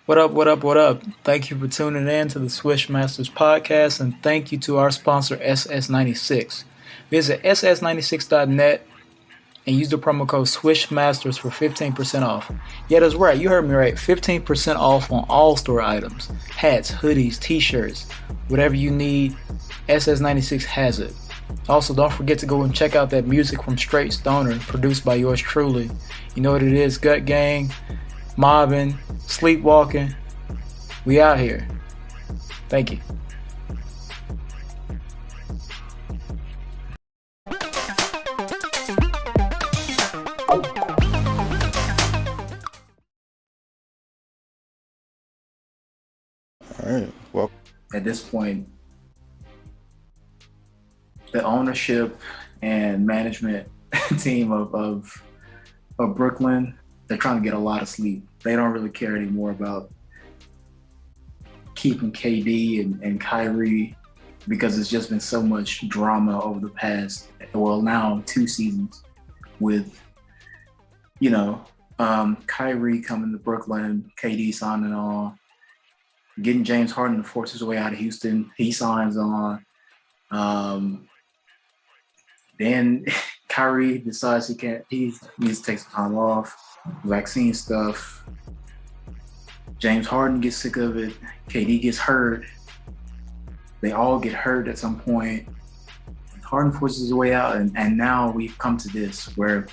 What up, what up, what up? Thank you for tuning in to the Swish Masters Podcast, and thank you to our sponsor, SS96. Visit ss96.net and use the promo code Swish Masters for 15% off. Yeah, that's right, you heard me right. 15% off on all store items. Hats, hoodies, t-shirts, whatever you need, SS96 has it. Also, don't forget to go and check out that music from Straight Stoner, produced by yours truly. You know what it is, Gut Gang, mobbing, sleepwalking. We out here. Thank you. All right. Well, At this point, the ownership and management team of Brooklyn, they're trying to get a lot of sleep. They don't really care anymore about keeping KD and Kyrie because it's just been so much drama over the past, well, now 2 seasons with, Kyrie coming to Brooklyn, KD signing on, getting James Harden to force his way out of Houston. He signs on. Then Kyrie decides he needs to take some time off, vaccine stuff. James Harden gets sick of it. KD gets hurt. They all get hurt at some point. Harden forces his way out, and now we've come to this where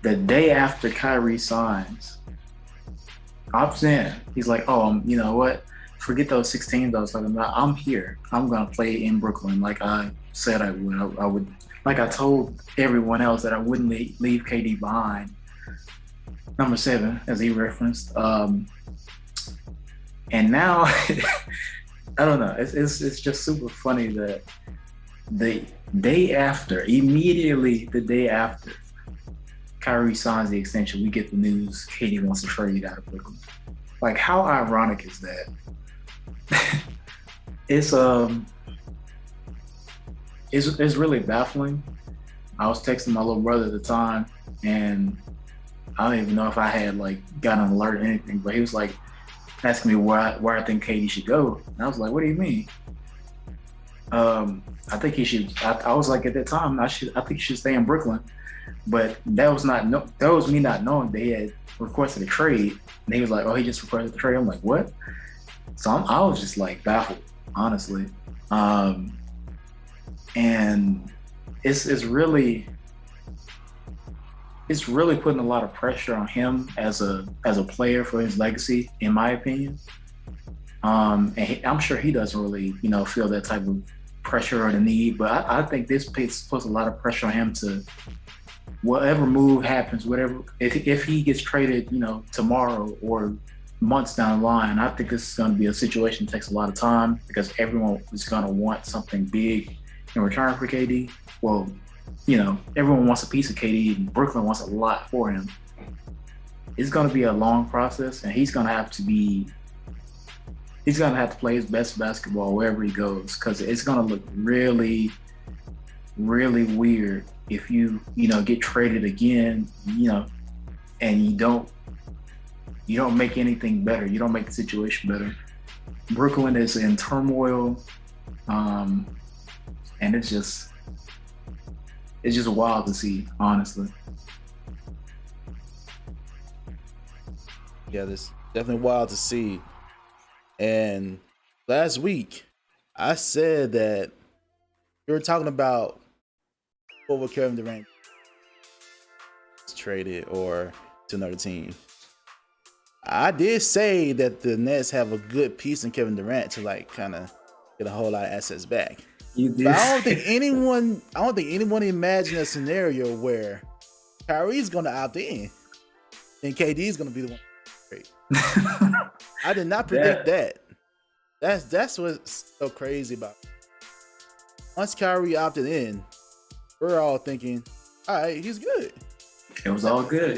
the day after Kyrie signs, opts in. He's like, you know what? Forget those 16 I was talking about. I'm here. I'm going to play in Brooklyn like I said I would. I would, like I told everyone else that I wouldn't leave KD behind. Number 7, as he referenced. And now, I don't know. It's just super funny that immediately the day after Kyrie signs the extension, we get the news KD wants to trade out of Brooklyn. Like, how ironic is that? It's really baffling. I was texting my little brother at the time, and I don't even know if I had got an alert or anything, but he was like asking me where I think KD should go, and I was like, "What do you mean?" I think he should. I was like, at that time, I think he should stay in Brooklyn. But that was me not knowing they had requested a trade. And he was like, "Oh, he just requested the trade." I'm like, "What?" So I was just baffled, honestly. And it's really putting a lot of pressure on him as a player for his legacy, in my opinion. And I'm sure he doesn't really, feel that type of pressure or the need. But I think this puts a lot of pressure on him to, whatever move happens, whatever, if he gets traded, tomorrow or months down the line, I think this is going to be a situation that takes a lot of time because everyone is going to want something big in return for KD. Well, everyone wants a piece of KD, and Brooklyn wants a lot for him. It's going to be a long process, and he's going to have to play his best basketball wherever he goes, because it's going to look really, really weird if you get traded again, and you don't make anything better. You don't make the situation better. Brooklyn is in turmoil, and it's just wild to see, honestly. yeah, this definitely wild to see. And last week, I said that we were talking about what would Kevin Durant traded or to another team. I did say that the Nets have a good piece in Kevin Durant to kind of get a whole lot of assets back. You did. But I don't think anyone imagined a scenario where Kyrie's gonna opt in and KD's gonna be the one. Great. I did not predict that. That's what's so crazy about it. Once Kyrie opted in, we're all thinking, all right, he's good. It was all good.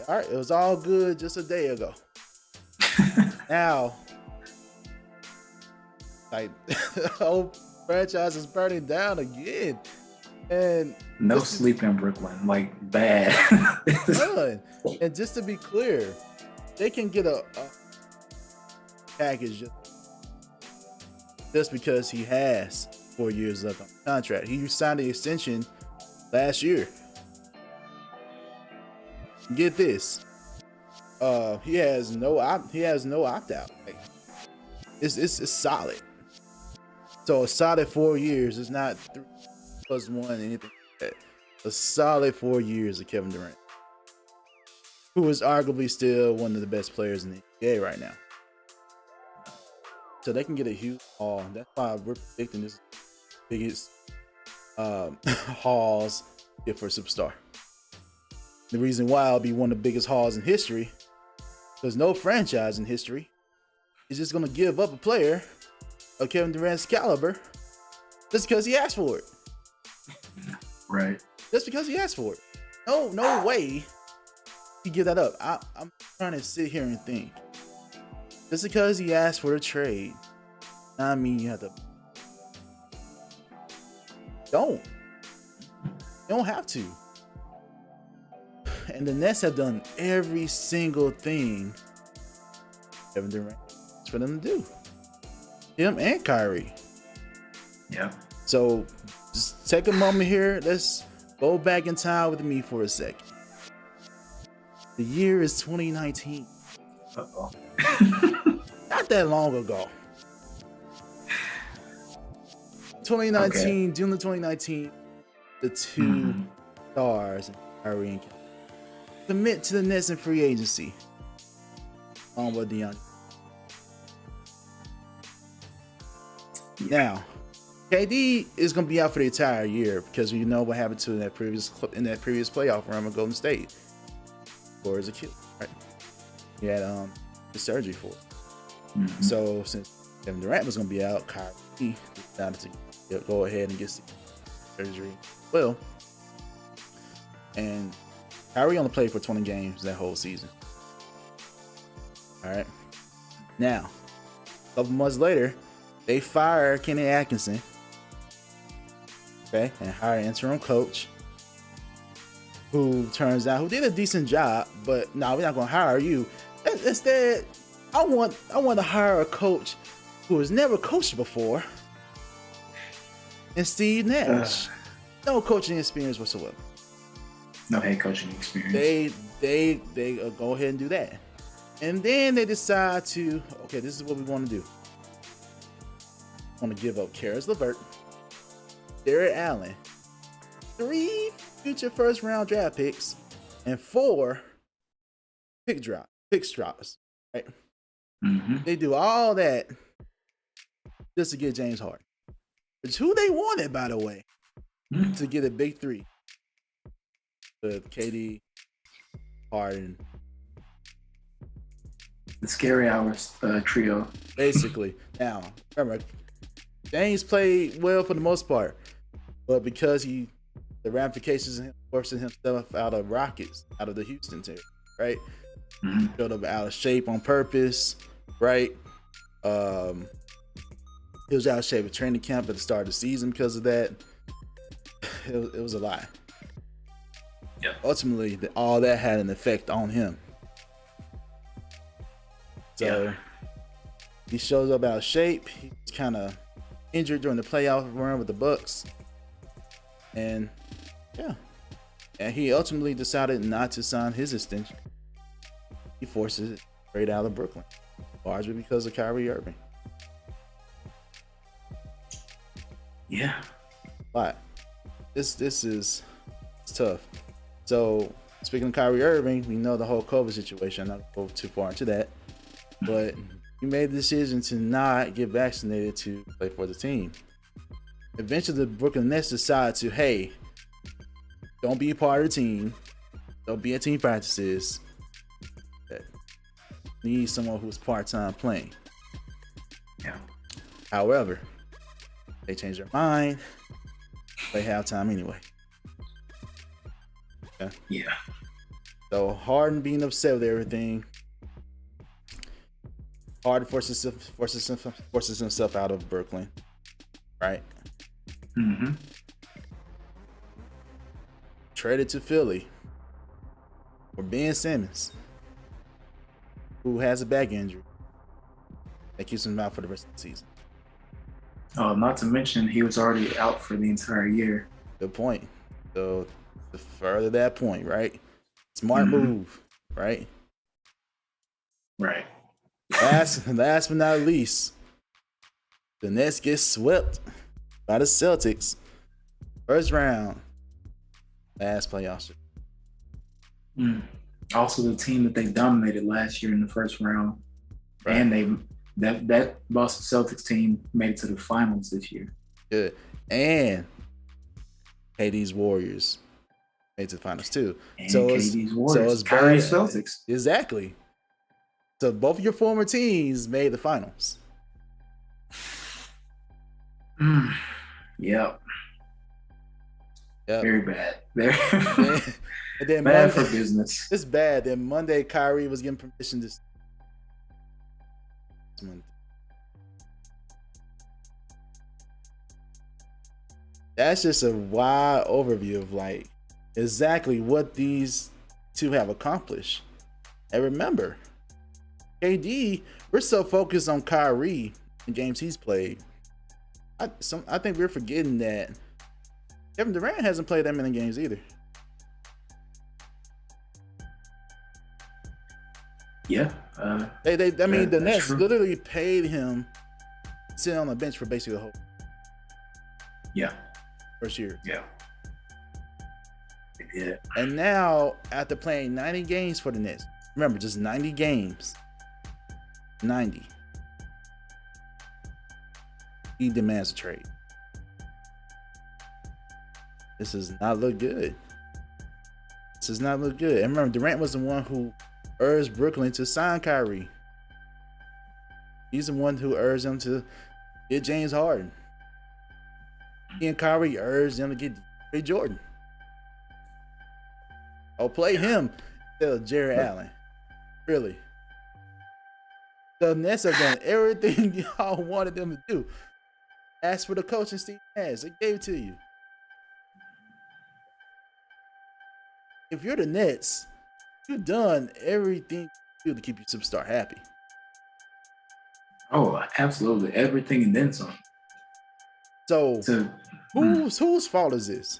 All right, it was all good just a day ago. Now, the whole franchise is burning down again. And no sleep in Brooklyn, bad. And just to be clear, they can get a package just because he has 4 years left on the contract. He signed the extension last year. Get this. He has no opt out. Like, it's solid. So a solid 4 years. It's not 3 + 1 anything like that. A solid 4 years of Kevin Durant, who is arguably still one of the best players in the NBA right now. So they can get a huge haul. That's why we're predicting this biggest hauls for a superstar. The reason why it'll be one of the biggest hauls in history, because no franchise in history is just going to give up a player of Kevin Durant's caliber just because he asked for it. Right. Just because he asked for it. No way he give that up. I'm trying to sit here and think. Just because he asked for a trade, I mean you have to. You don't have to. And the Nets have done every single thing Kevin Durant wants for them to do. Him and Kyrie. Yeah. So just take a moment here. Let's go back in time with me for a second. The year is 2019. Uh-oh. Not that long ago. 2019, June of 2019, the two stars, Kyrie and Kevin, commit to the Nets in free agency. On with Durant. Now, KD is going to be out for the entire year because you know what happened to in that previous playoff run with Golden State. Or is a kid, right? He had the surgery for it. Mm-hmm. So since Kevin Durant was going to be out, Kyrie decided to go ahead and get surgery. Well, and Kyrie only played for 20 games that whole season. All right. Now, a couple months later, they fire Kenny Atkinson, okay, and hire an interim coach who did a decent job, but no, we're not going to hire you. Instead, I want to hire a coach who has never coached before, and Steve Nash. No coaching experience whatsoever. No head coaching experience. They go ahead and do that. And then they decide to, okay, this is what we want to do. I want to give up Karis LeVert, Derek Allen, 3 future first round draft picks, and 4 pick drops. Right? Mm-hmm. They do all that just to get James Harden. It's who they wanted, by the way, to get a big 3. With KD, Harden. The scary hours trio. Basically. Now, remember, James played well for the most part, but because the ramifications of him forcing himself out of Rockets, out of the Houston team, right? Mm-hmm. Showed up out of shape on purpose, right? He was out of shape at training camp at the start of the season because of that. It was a lie. Yeah. Ultimately, all that had an effect on him. So he shows up out of shape. He's kind of injured during the playoff run with the Bucks, and he ultimately decided not to sign his extension. He forces it straight out of Brooklyn, largely because of Kyrie Irving. Yeah, but this is tough. So speaking of Kyrie Irving, we know the whole COVID situation. I'm not going to go too far into that, but he made the decision to not get vaccinated to play for the team. Eventually, the Brooklyn Nets decided to, hey, don't be a part of the team. Don't be at team practices. Need someone who's part-time playing. Yeah. However, they changed their mind. Play halftime anyway. Okay. Yeah. So Harden being upset with everything. Harden forces himself out of Brooklyn. Right? Mm-hmm. Traded to Philly for Ben Simmons, who has a back injury. that keeps him out for the rest of the season. Not to mention, he was already out for the entire year. Good point. So, to further that point, right? Smart move, right? Right. Last but not least, the Nets get swept by the Celtics. First round, last playoff. Also, the team that they dominated last year in the first round, right. And that Boston Celtics team made it to the finals this year. Good, and KD's Warriors made it to the finals too. And so KD's Warriors, so it's Kyrie's Celtics. Exactly. So both of your former teams made the finals. Yep. Very bad. And then bad for business. It's bad. Then Monday, Kyrie was given permission to. That's just a wide overview of like exactly what these two have accomplished. And remember, KD, we're so focused on Kyrie and games he's played. I think we're forgetting that Kevin Durant hasn't played that many games either. Yeah. The Nets true. Literally paid him to sit on the bench for basically the whole. Yeah. First year. Yeah. They did. And now, after playing 90 games for the Nets, remember, just 90 games. 90. He demands a trade. This does not look good. And remember, Durant was the one who urged Brooklyn to sign Kyrie. He's the one who urged them to get James Harden. He and Kyrie urged them to get DeAndre Jordan. I'll play him instead of Jared Allen. Really. The Nets have done everything y'all wanted them to do. Ask for the coaching Steve has. They gave it to you. If you're the Nets, you've done everything you do to keep your superstar happy. Oh, absolutely. Everything and then some. So, whose fault is this?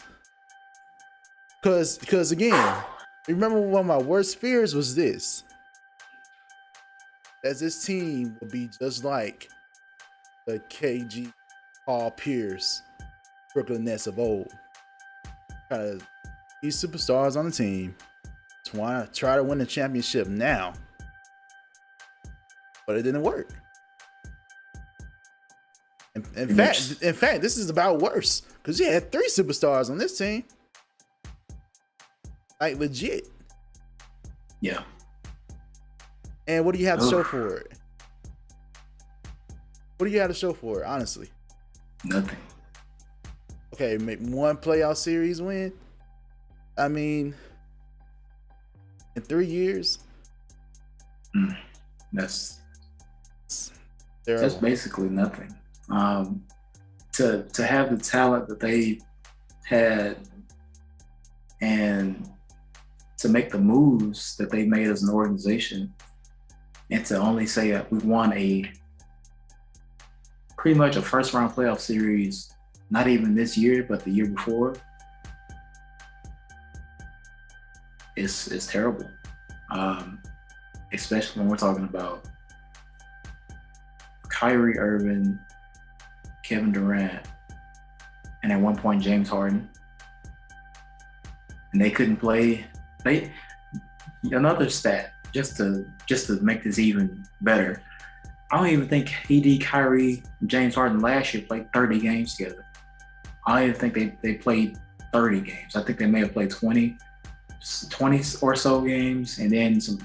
Because again, remember one of my worst fears was this. That this team will be just like the KG, Paul Pierce, Brooklyn Nets of old. Kind of these superstars on the team try to win the championship now. But it didn't work. In fact, this is about worse because you had 3 superstars on this team, like legit. Yeah. And what do you have to show for it? What do you have to show for it? Honestly, nothing. Okay, make one playoff series win. I mean, in 3 years, that's basically nothing. To have the talent that they had and to make the moves that they made as an organization and to only say that we won pretty much a first round playoff series, not even this year, but the year before, it's terrible. Especially when we're talking about Kyrie Irving, Kevin Durant, and at one point James Harden. And they couldn't play. Another stat, just to make this even better. I don't even think KD, Kyrie, and James Harden last year played 30 games together. I don't even think they played 30 games. I think they may have played 20 or so games, and then some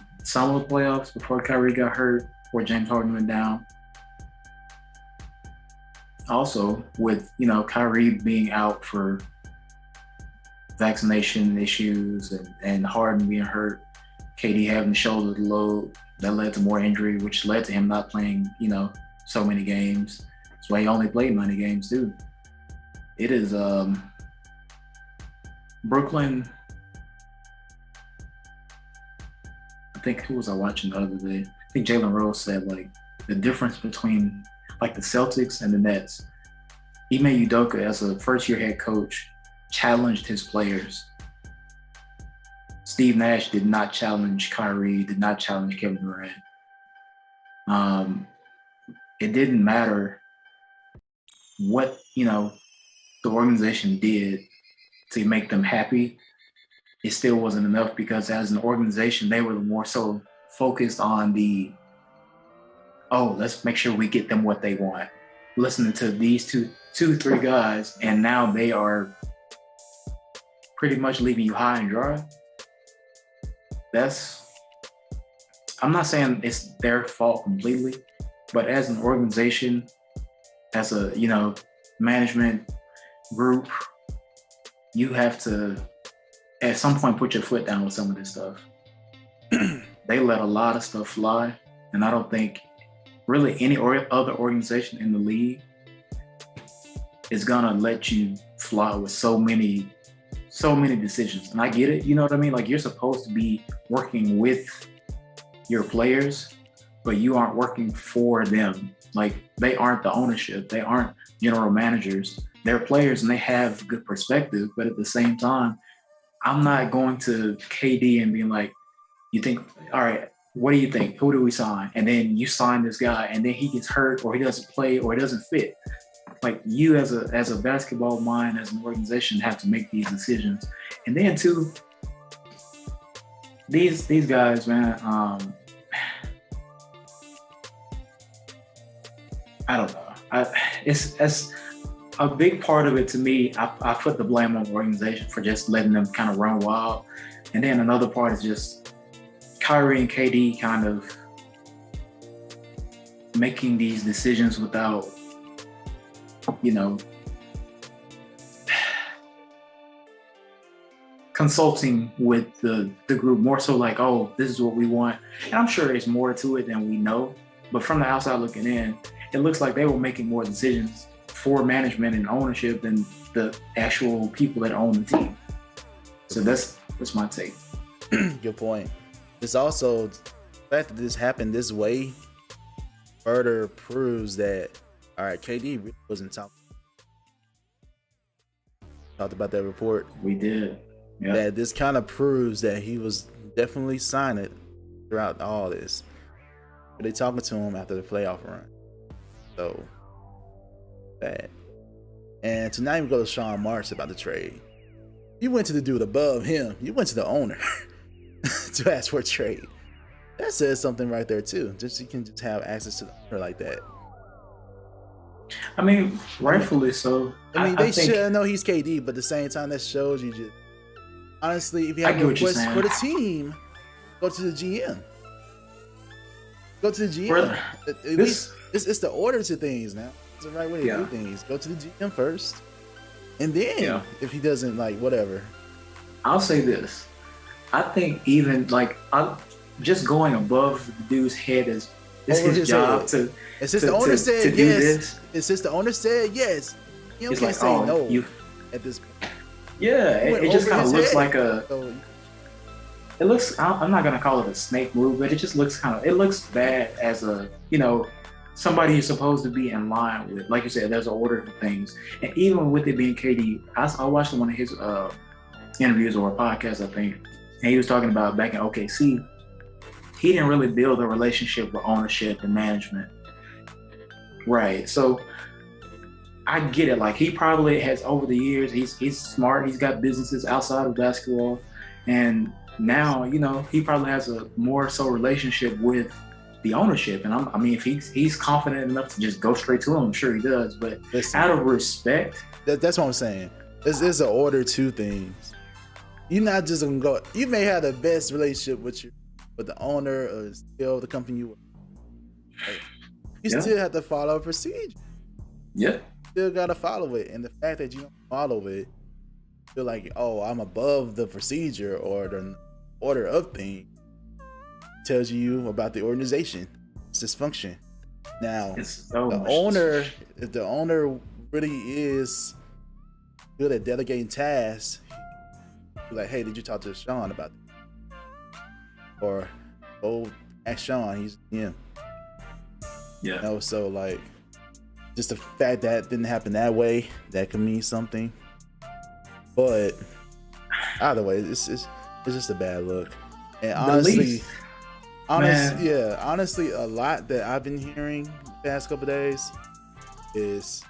of the playoffs before Kyrie got hurt, where James Harden went down. Also, with Kyrie being out for vaccination issues and Harden being hurt, KD having to shoulder the load, that led to more injury, which led to him not playing, so many games. That's why he only played 90 games too. It is Brooklyn. I think who was I watching the other day? I think Jalen Rose said like the difference between like the Celtics and the Nets. Ime Udoka, as a first-year head coach, challenged his players. Steve Nash did not challenge Kyrie, did not challenge Kevin Durant. It didn't matter what, the organization did to make them happy. It still wasn't enough because as an organization, they were more so focused on let's make sure we get them what they want. Listening to these three guys, and now they are pretty much leaving you high and dry. I'm not saying it's their fault completely, but as an organization, as a, management group, you have to, at some point, put your foot down with some of this stuff. They let a lot of stuff fly, and I don't think really any other organization in the league is gonna let you fly with so many decisions. And I get it, you know what I mean? Like, you're supposed to be working with your players, but you aren't working for them. Like, they aren't the ownership, they aren't general managers. They're players and they have good perspective, but at the same time, I'm not going to KD and being like, you think, all right, what do you think? Who do we sign? And then you sign this guy and then he gets hurt or he doesn't play or it doesn't fit. Like, you as a basketball mind, as an organization, have to make these decisions. And then too, these guys, man, I don't know. It's a big part of it to me. I put the blame on the organization for just letting them kind of run wild. And then another part is just Kyrie and KD kind of making these decisions without, consulting with the group, more so like, oh, this is what we want. And I'm sure there's more to it than we know. But from the outside looking in, it looks like they were making more decisions for management and ownership than the actual people that own the team. So that's my take. Good point. It's also the fact that this happened this way further proves that, all right, KD really wasn't talked about that report. We did. Yeah. That this kind of proves that he was definitely signing throughout all this. But they talking to him after the playoff run. So bad. And to not even go to Sean Marks about the trade. You went to the dude above him. You went to the owner to ask for a trade. That says something right there too. Just you can just have access to the owner like that. I mean, rightfully so. I mean, they should know he's KD, but at the same time, that shows you just honestly, if you have a request for the team, go to the GM. Go to the GM. At least it's the order to things now. It's the right way to do things. Go to the GM first, and then if he doesn't like whatever. I'll say this. I think even like just going above the dude's head is his job to. It's just the owner said yes. It's just the owner said yes. You can't like, say no at this point. Yeah, it just kind of looks like it looks, I'm not going to call it a snake move, but it just looks it looks bad as a, somebody you're supposed to be in line with. Like you said, there's an order for things. And even with it being KD, I watched one of his interviews or a podcast, I think, and he was talking about back in OKC, he didn't really build a relationship with ownership and management. Right. So I get it. Like, he probably has over the years, he's smart. He's got businesses outside of basketball. And now, he probably has a more so relationship with the ownership. And I mean, if he's confident enough to just go straight to him, I'm sure he does. But out of respect. That's what I'm saying. There's an order to things. You're not just going to go. You may have the best relationship with the owner or still the company you work with. You still have to follow a procedure. Yeah. Still gotta follow it, and the fact that you don't follow it, feel like, oh, I'm above the procedure or the order of things, tells you about the organization, its dysfunction. Now, if the owner really is good at delegating tasks, be like, hey, did you talk to Sean about that? Or ask Sean, he's him. Yeah. So like, just the fact that it didn't happen that way, that could mean something. But either way, it's just a bad look. And honestly, a lot that I've been hearing the past couple of days is,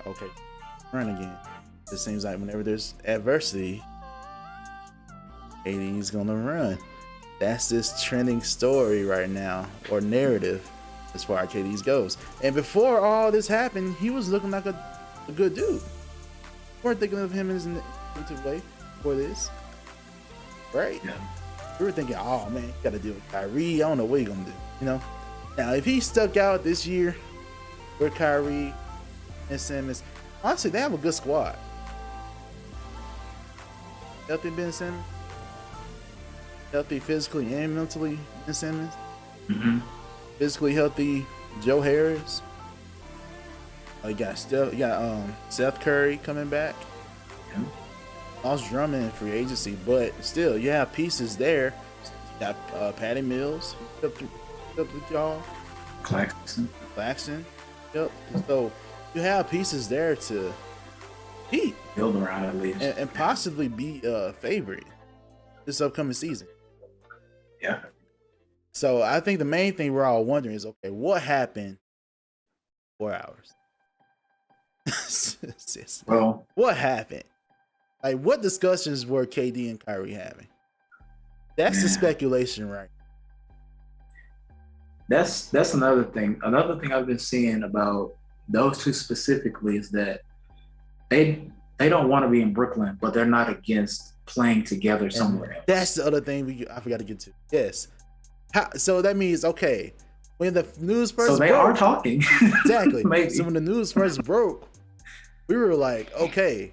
okay, run again. It seems like whenever there's adversity, KD's gonna run. That's this trending story right now, or narrative, as far as KD's goes. And before all this happened, he was looking like a good dude. We weren't thinking of him as an intuitive way for this, right? Yeah. We were thinking, oh man, you got to deal with Kyrie. I don't know what he's gonna do. You know. Now, if he stuck out this year with Kyrie and Simmons, honestly, they have a good squad. Healthy Ben Simmons, healthy physically and mentally Ben Simmons. Mm-hmm. Physically healthy Joe Harris. You got Seth Curry coming back. Yeah. Lost Drummond in free agency, but still, you have pieces there. You got Patty Mills, up with y'all. Claxton. Yep. So you have pieces there to compete, build around at least, and possibly be a favorite this upcoming season. Yeah. So I think the main thing we're all wondering is, okay, what happened 4 hours? Well, what happened? Like, what discussions were KD and Kyrie having? That's the speculation, right? That's another thing. Another thing I've been seeing about those two specifically is that they don't want to be in Brooklyn, but they're not against playing together somewhere else. That's the other thing I forgot to get to. Yes. So that means, okay, when the news first broke, so they are talking. Exactly. Maybe. So when the news first broke, we were like, okay,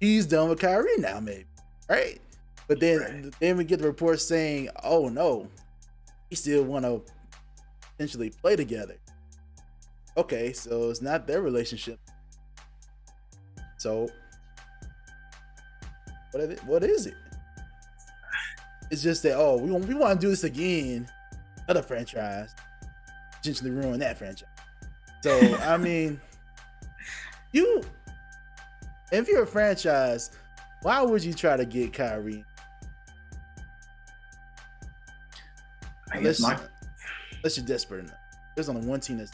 he's done with Kyrie now, maybe, right? But then we get the report saying, oh no, he still want to potentially play together. Okay, so it's not their relationship. So what is it? It's just that, oh, we want to do this again, another franchise, potentially ruin that franchise. So I mean, if you're a franchise, why would you try to get Kyrie? Unless you're desperate enough. There's only one team that's.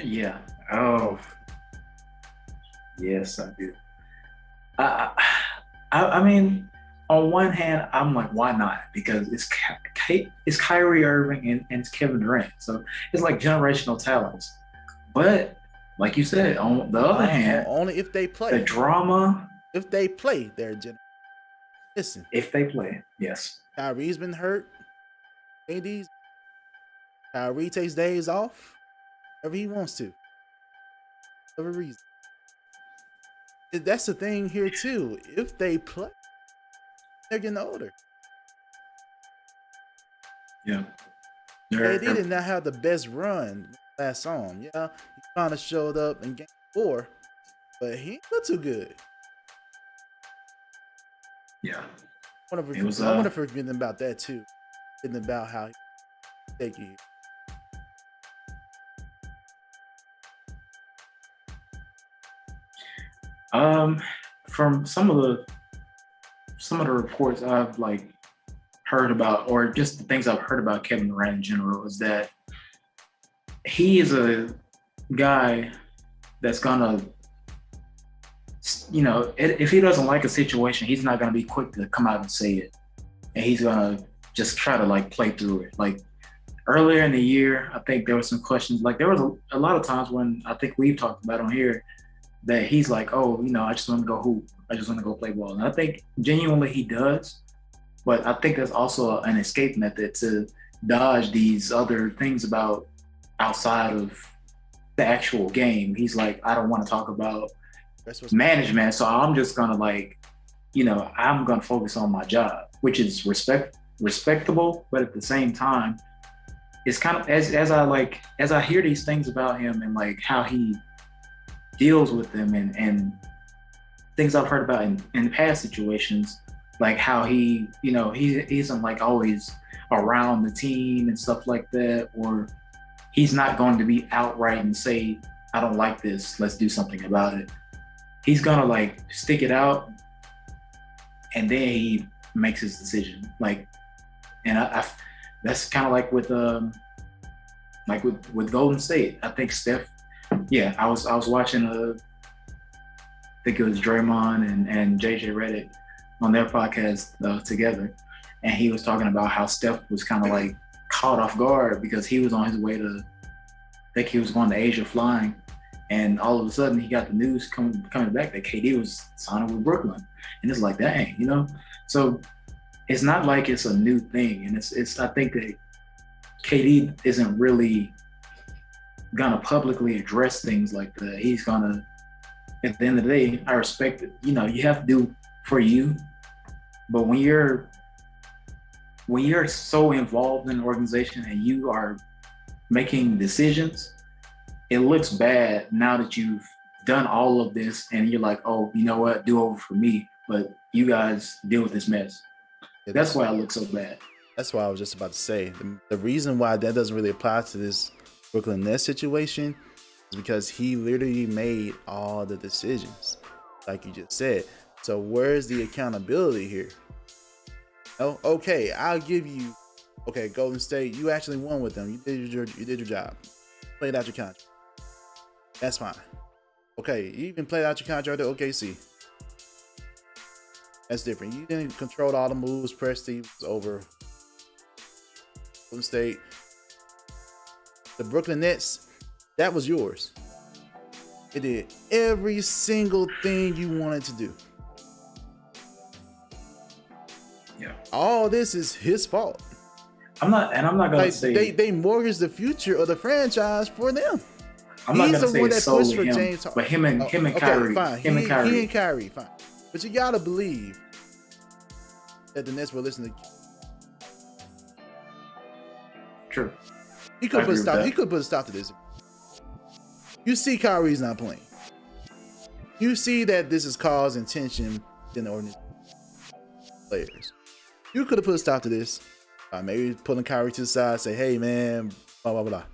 Yeah. Oh. Yes, I do. I mean, on one hand, I'm like, why not? Because it's Kyrie Irving and it's Kevin Durant, so it's like generational talents. But like you said, on the other hand, only if they play. The drama. If they play, they're listen. If they play, yes. Kyrie's been hurt. Kyrie takes days off, whenever he wants to, for whatever reason. That's the thing here too. If they play, they're getting older. Yeah. KD did not have the best run last song. Yeah, he kind of showed up in game 4, but he ain't look too good. Yeah. I want to forget about that too. Getting about how he take you. From some of the reports I've like heard about, or just the things I've heard about Kevin Durant in general, is that he is a guy that's gonna, if he doesn't like a situation, he's not gonna be quick to come out and say it, and he's gonna just try to like play through it. Like earlier in the year, I think there were some questions. Like there was a lot of times when I think we've talked about on here that he's like, oh, I just want to go hoop. I just want to go play ball. And I think genuinely he does, but I think there's also an escape method to dodge these other things about outside of the actual game. He's like, I don't want to talk about management, so I'm just gonna I'm gonna focus on my job, which is respectable, but at the same time, it's kind of as I hear these things about him and like how he deals with them and things I've heard about in past situations, like how he isn't like always around the team and stuff like that, or he's not going to be outright and say, I don't like this, let's do something about it. He's gonna like stick it out, and then he makes his decision. Like, and I that's kind of like with Golden State. I think Steph. Yeah, I was watching I think it was Draymond and JJ Redick on their podcast together, and he was talking about how Steph was kind of like caught off guard because he was on his way to, I think he was going to Asia flying, and all of a sudden he got the news coming back that KD was signing with Brooklyn, and it's like, dang, you know. So it's not like it's a new thing, and it's I think that KD isn't really gonna publicly address things like that. He's gonna, at the end of the day, I respect it. You know, you have to do for you, but when you're so involved in an organization and you are making decisions, it looks bad now that you've done all of this and you're like, oh, you know what, do over for me, but you guys deal with this mess. Yeah, that's why it looks so bad. That's why I was just about to say. The reason why that doesn't really apply to this Brooklyn Nets situation is because he literally made all the decisions, like you just said. So where's the accountability here? Oh, okay, I'll give you. Okay, Golden State, you actually won with them. You did your job. Played out your contract. That's fine. Okay, you even played out your contract at OKC. That's different. You didn't control all the moves. Presti was over. Golden State. The Brooklyn Nets, that was yours. It did every single thing you wanted to do. Yeah. All this is his fault. I'm not gonna say they mortgaged the future of the franchise for them. I'm not gonna say it's solely him, but him and Kyrie. Fine. He and Kyrie, fine. But you gotta believe that the Nets will listen to. True. He could put a stop to this. You see, Kyrie's not playing. You see that this is causing tension in the organization. Players. You could have put a stop to this by maybe pulling Kyrie to the side, say, "Hey, man, blah blah blah."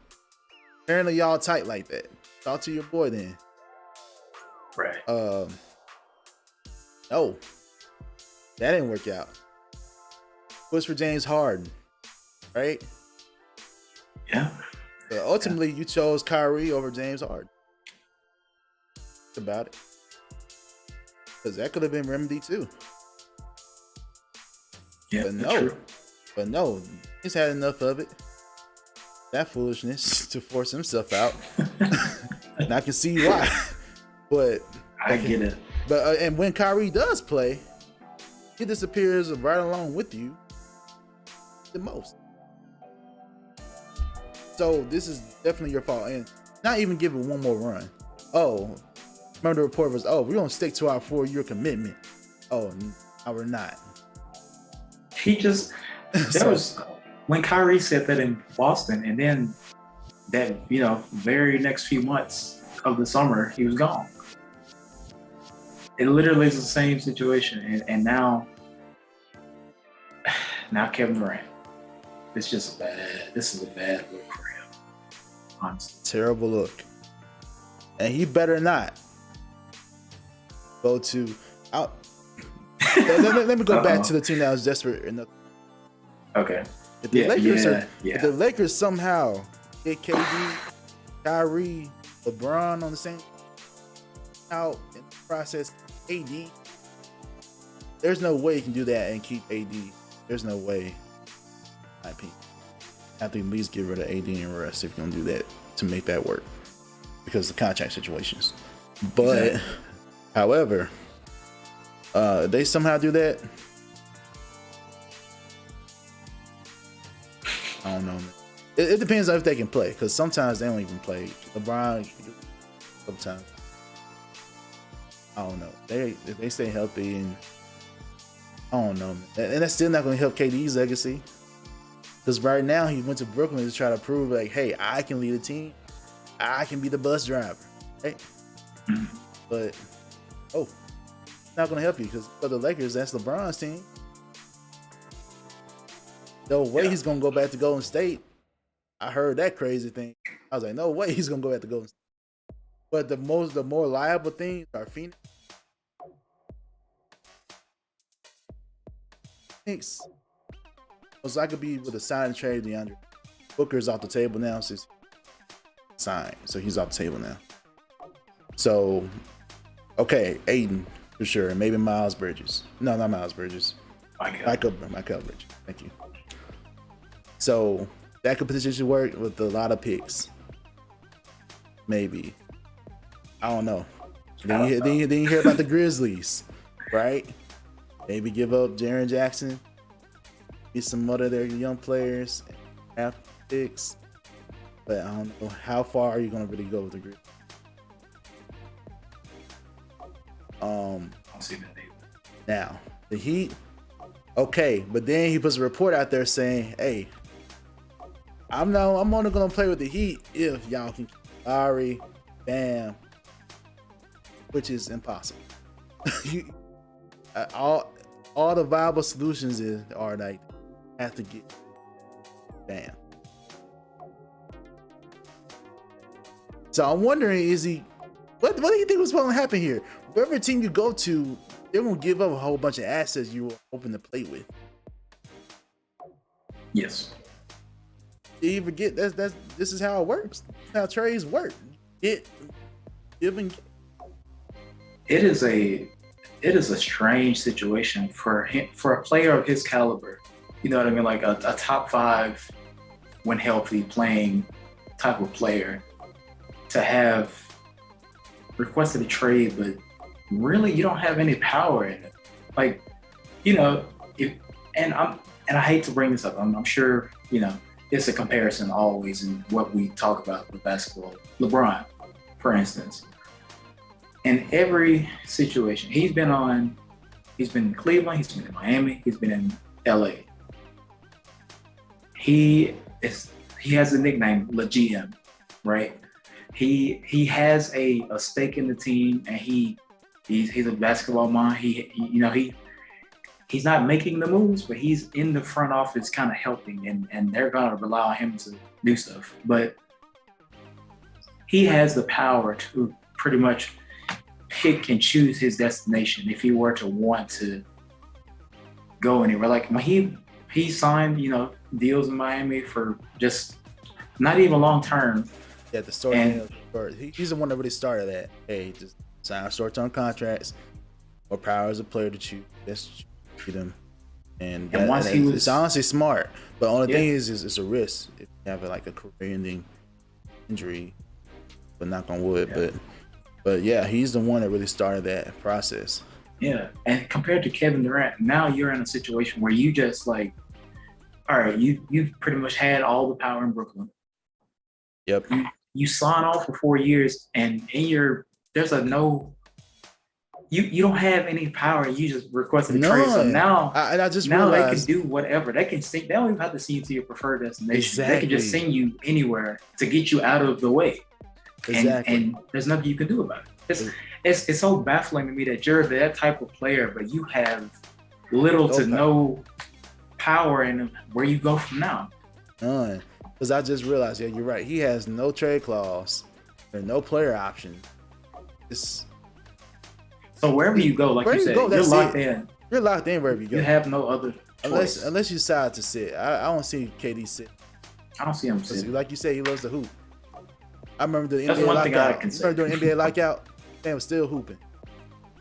Apparently, y'all tight like that. Talk to your boy then. Right. No, that didn't work out. Push for James Harden, right? Yeah. But ultimately, you chose Kyrie over James Harden. Think about it, because that could have been remedy too. Yeah, but no, he's had enough of it. That foolishness to force himself out. And I can see why. But I get it. But and when Kyrie does play, he disappears right along with you the most. So this is definitely your fault, and not even give it one more run. Oh, remember the report was, we're gonna stick to our 4-year commitment. Oh, no, we're not. He just that was when Kyrie said that in Boston, and then that very next few months of the summer he was gone. It literally is the same situation, and now Kevin Durant. This is a bad look for him. Honestly. Terrible look. And he better not go to out. Let me go back to the team that was desperate enough. Okay. If the Lakers somehow get KD, Kyrie, LeBron on the same out in the process, AD, there's no way you can do that and keep AD. There's no way. I think at least get rid of AD and rest if you're gonna do that to make that work because of the contract situations. But however, they somehow do that. I don't know. It depends on if they can play, because sometimes they don't even play. LeBron, sometimes I don't know. If they stay healthy, and I don't know, and that's still not going to help KD's legacy. Because right now he went to Brooklyn to try to prove, like, hey, I can lead a team. I can be the bus driver. Right? But it's not going to help you, because for the Lakers, that's LeBron's team. No way he's gonna go back to Golden State. I heard that crazy thing. I was like, no way he's gonna go back to Golden State. But the more liable things are Phoenix. So I could be with a sign and trade DeAndre. Booker's off the table now since signed, so he's off the table now. So, okay, Aiden for sure, maybe Miles Bridges. No, not Miles Bridges. Michael Bridges. Thank you. So that could potentially work with a lot of picks. Maybe. I don't know. Then you hear about the Grizzlies, right? Maybe give up Jaren Jackson, get some other of their young players, have picks. But I don't know how far are you going to really go with the Grizzlies. I don't see that either. Now the Heat, okay, but then he puts a report out there saying, "Hey, I'm only going to play with the Heat if y'all can keep Lowry, Bam." Which is impossible. All the viable solutions are like have to get Bam. So I'm wondering, what do you think was going to happen here? Whatever team you go to, they're going to give up a whole bunch of assets you were hoping to play with. Yes. Do you forget this is how it works? How trades work. Give and get. It is a strange situation for a player of his caliber. You know what I mean? Like a top 5 when healthy playing type of player to have requested a trade, but really you don't have any power in it. Like, you know, and I hate to bring this up. I'm sure, you know, it's a comparison always in what we talk about with basketball. LeBron, for instance. In every situation, he's been in Cleveland, he's been in Miami, he's been in LA. He has a nickname, Le GM, right? He has a stake in the team, and he's a basketball mind. He's not making the moves, but he's in the front office kind of helping, and they're gonna rely on him to do stuff. But he has the power to pretty much pick and choose his destination if he were to want to go anywhere. Like when he signed, you know, deals in Miami for just not even long term. Yeah, the story. He's the one that really started that. Hey, just sign short-term contracts or power as a player to choose. That's get him. And it's honestly smart. But the only thing is it's a risk if you have like a career-ending injury. But knock on wood. Yeah. But yeah, he's the one that really started that process. Yeah, and compared to Kevin Durant, now you're in a situation where you just like, all right, you've pretty much had all the power in Brooklyn. Yep. You sign off for 4 years, and there's a no. You don't have any power. You just requested a trade. So now, I just now realized, they can do whatever. They can sing. They don't even have to send you to your preferred destination. Exactly. They can just send you anywhere to get you out of the way. Exactly. And there's nothing you can do about it. It's so baffling to me that you're that type of player, but you have little to no power in where you go from now. None. Because I just realized, yeah, you're right. He has no trade clause or no player option. So wherever you go, like you said, you're locked in. You're locked in wherever you go. You have no other choice. Unless you decide to sit. I don't see KD sit. I don't see him sitting. Like you said, he loves to hoop. I remember the That's NBA one lockout. thing I can say. Remember during NBA lockout, man was still hooping.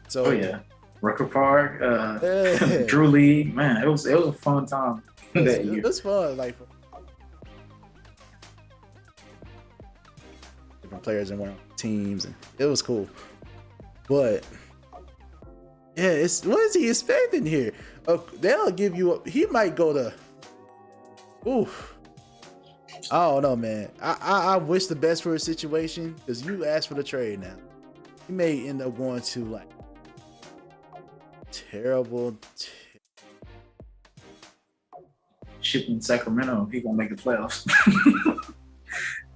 So, oh yeah, Rucker Park, Drew League, man, it was a fun time that year. It was fun, like different players in one teams, and it was cool. But yeah, what is he expecting here? They'll give you. He might go to. Oof. I don't know, man. I wish the best for his situation because you asked for the trade now. He may end up going to like terrible. Shit in Sacramento, he gonna make the playoffs.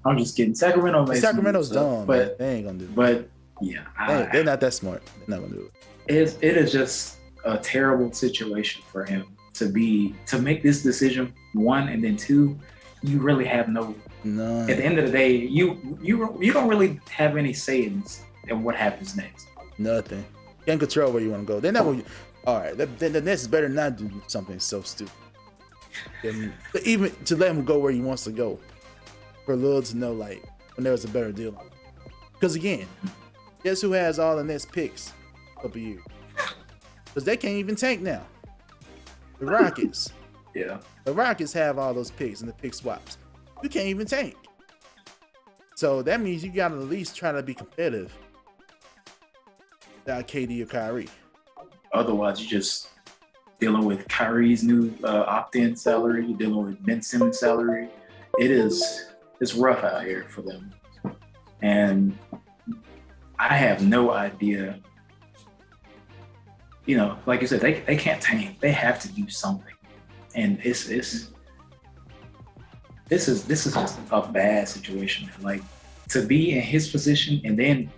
I'm just kidding. Sacramento's dumb, but man. They ain't gonna do it. But yeah, they're not that smart. They're not gonna do it. It is just a terrible situation for him. to make this decision, one, and then two, you really have no. At the end of the day, you don't really have any say in what happens next. Nothing. Can't control where you want to go. They're not going. All right, the Nets is better not do something so stupid. Even to let him go where he wants to go, for Lil to know like when there was a better deal. Because again, guess who has all the Nets picks up a year? Because they can't even tank now. The Rockets. Yeah. The Rockets have all those picks and the pick swaps. You can't even tank. So that means you gotta at least try to be competitive without KD or Kyrie. Otherwise, you're just dealing with Kyrie's new opt-in salary. You're dealing with Ben Simmons' salary. It's rough out here for them. And I have no idea. You know, like you said, they can't tank. They have to do something. And this is just a bad situation. Like, to be in his position and then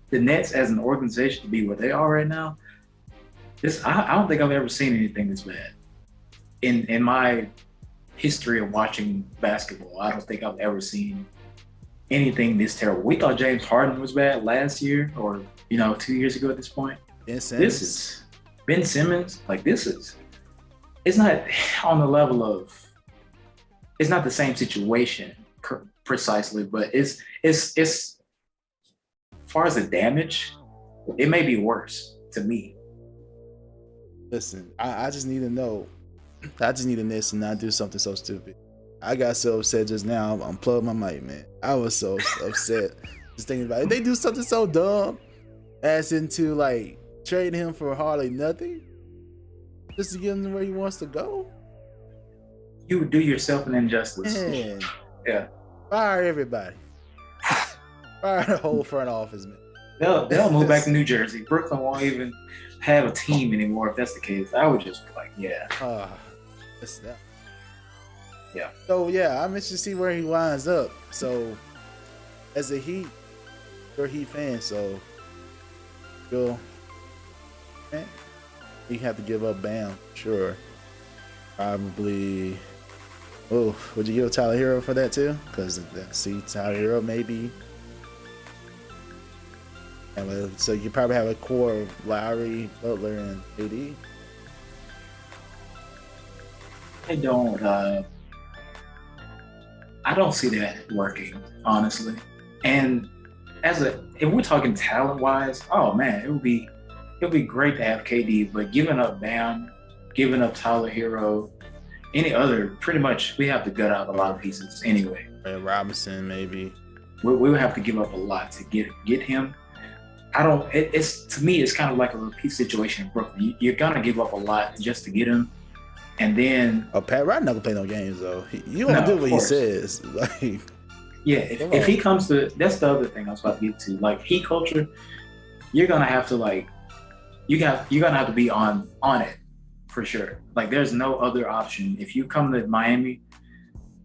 the Nets as an organization to be where they are right now, I don't think I've ever seen anything this bad. In my history of watching basketball, I don't think I've ever seen anything this terrible. We thought James Harden was bad last year, or 2 years ago at this point. This is Ben Simmons. Like, it's not on the level of. It's not the same situation precisely, but it's as far as the damage, it may be worse to me. Listen, I just need to know. I just need to miss and not do something so stupid. I got so upset just now. I'm plugging my mic, man. I was so upset just thinking about it. They do something so dumb as into like trading him for hardly nothing just to get him where he wants to go. You would do yourself an injustice. Man. Yeah. Fire everybody. Fire the whole front office, man. They'll move back to New Jersey. Brooklyn won't even have a team anymore if that's the case. I would just be like, yeah. That's that. Yeah. So yeah, I'm interested to see where he winds up. So as a Heat, you're a Heat fan, so you have to give up Bam, sure. Probably. Oh, would you give Tyler Hero for that too? Because Tyler Hero maybe. So you probably have a core of Lowry, Butler, and AD. I don't see that working, honestly. And if we're talking talent wise, oh man, it would be great to have KD, but giving up Bam, giving up Tyler Hero, any other, pretty much we have to gut out a lot of pieces anyway. Robinson, maybe. We would have to give up a lot to get him. It's to me, it's kind of like a repeat situation in Brooklyn. You're gonna give up a lot just to get him, and then. Oh, Pat Riley not gonna play no games though. You don't do what he says. Like, yeah, if he comes to, that's the other thing I was about to get to. Like, Heat culture, you're gonna have to you're gonna have to be on it for sure. Like, there's no other option. If you come to Miami,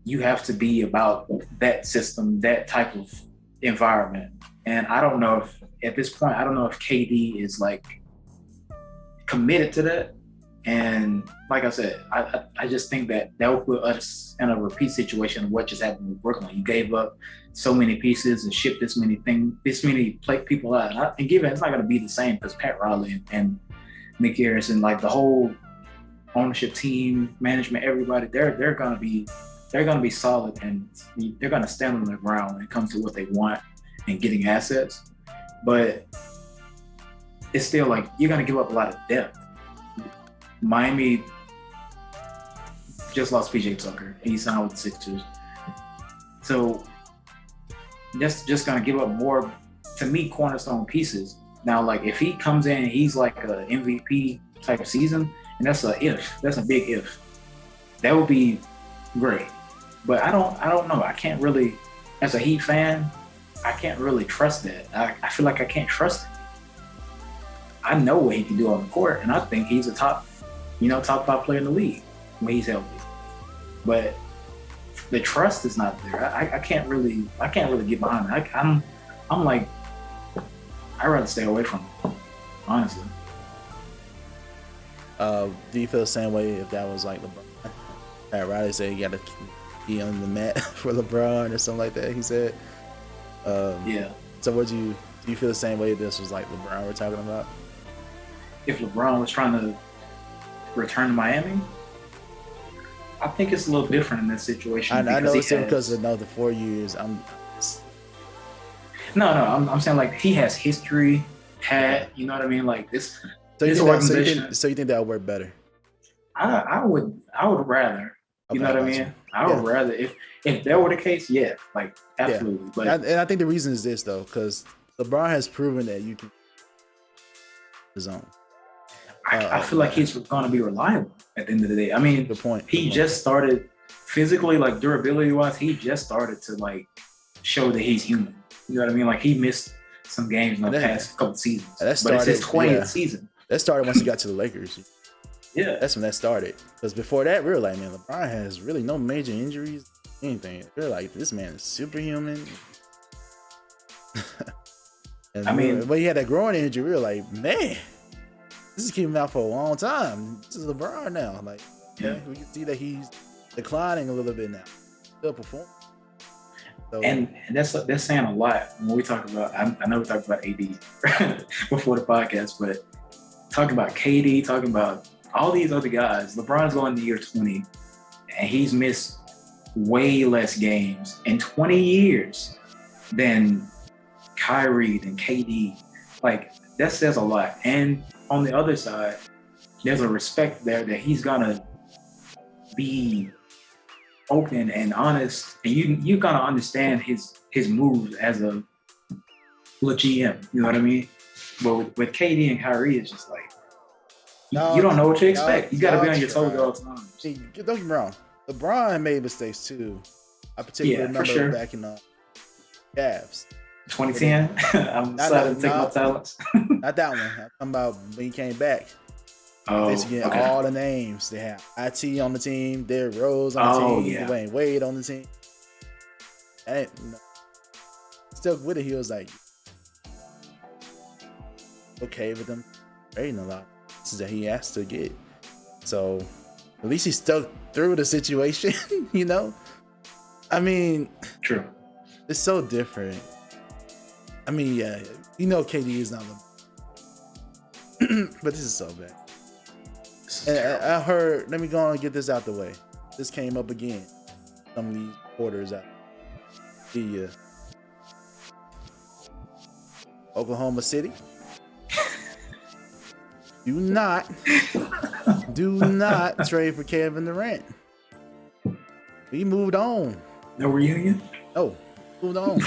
you have to be about that system, that type of environment. And I don't know if at this point, I don't know if KD is like committed to that. And like I said, I just think that will put us in a repeat situation of what just happened with Brooklyn. You gave up so many pieces and shipped this many people out. And given it's not going to be the same because Pat Riley and Nick Harrison, like the whole ownership team, management, everybody, they're going to be solid and they're going to stand on the ground when it comes to what they want and getting assets. But it's still like you're going to give up a lot of depth. Miami just lost PJ Tucker and he signed with the Sixers. So that's just going to give up more, to me, cornerstone pieces. Now, like if he comes in and he's like an MVP type season, and that's a big if. That would be great. But I don't know. I can't really, as a Heat fan, I can't really trust that. I feel like I can't trust him. I know what he can do on the court, and I think he's a top 5 player in the league when he's healthy. But the trust is not there. I can't really get behind it. I'm like, I'd rather stay away from it, honestly. Do you feel the same way if that was like LeBron? Riley said you got to be on the mat for LeBron or something like that. He said. Yeah. So do you feel the same way if this was like LeBron we're talking about? If LeBron was trying to return to Miami, I think it's a little different in that situation. I know it's because of the 4 years. I'm saying like he has history, you know what I mean? Like this. So this organization. So you think that would work better? I would rather. You know what I mean? I would rather if that were the case, yeah, like absolutely. Yeah. But I think the reason is this though, because LeBron has proven that you can his own. I feel like he's going to be reliable at the end of the day. I mean, good point. He just started physically, like durability wise. He just started to like show that he's human. You know what I mean? Like he missed some games in the past couple seasons, but it's his 20th season. That started once he got to the Lakers. Yeah, that's when that started. Because before that, we were like, man, LeBron has really no major injuries, anything. We're like, this man is superhuman. When he had that growing injury, we were like, man, this is keeping him out for a long time. This is LeBron now. Like, we can see that he's declining a little bit now. Still performing. So, and that's saying a lot when we talk about. I know we talked about AD before the podcast, but talking about KD, talking about all these other guys. LeBron's going to year 20, and he's missed way less games in 20 years than Kyrie, than KD. Like, that says a lot. And on the other side, there's a respect there that he's gonna be open and honest, and you're gonna understand his moves as a GM. You know what I mean? But with KD and Kyrie, it's just like you don't know what to expect. You got to be on your toes all the time. See, don't get me wrong. LeBron made mistakes too. I particularly remember back in the Cavs. 2010. I'm decided to take my talents. Not that one. I'm talking about when he came back. They get all the names. They have IT on the team, Derrick Rose on the team, Dwayne Wade on the team. And still with it, he was like okay with them trading a lot that he has to get. So at least he stuck through the situation, you know? I mean, true. It's so different. I mean, yeah, you know KD is not but this is so bad. And I heard, let me go on and get this out the way. This came up again. Some of these reporters out. The Oklahoma City. Do not trade for Kevin Durant. We moved on. No reunion? No, moved on.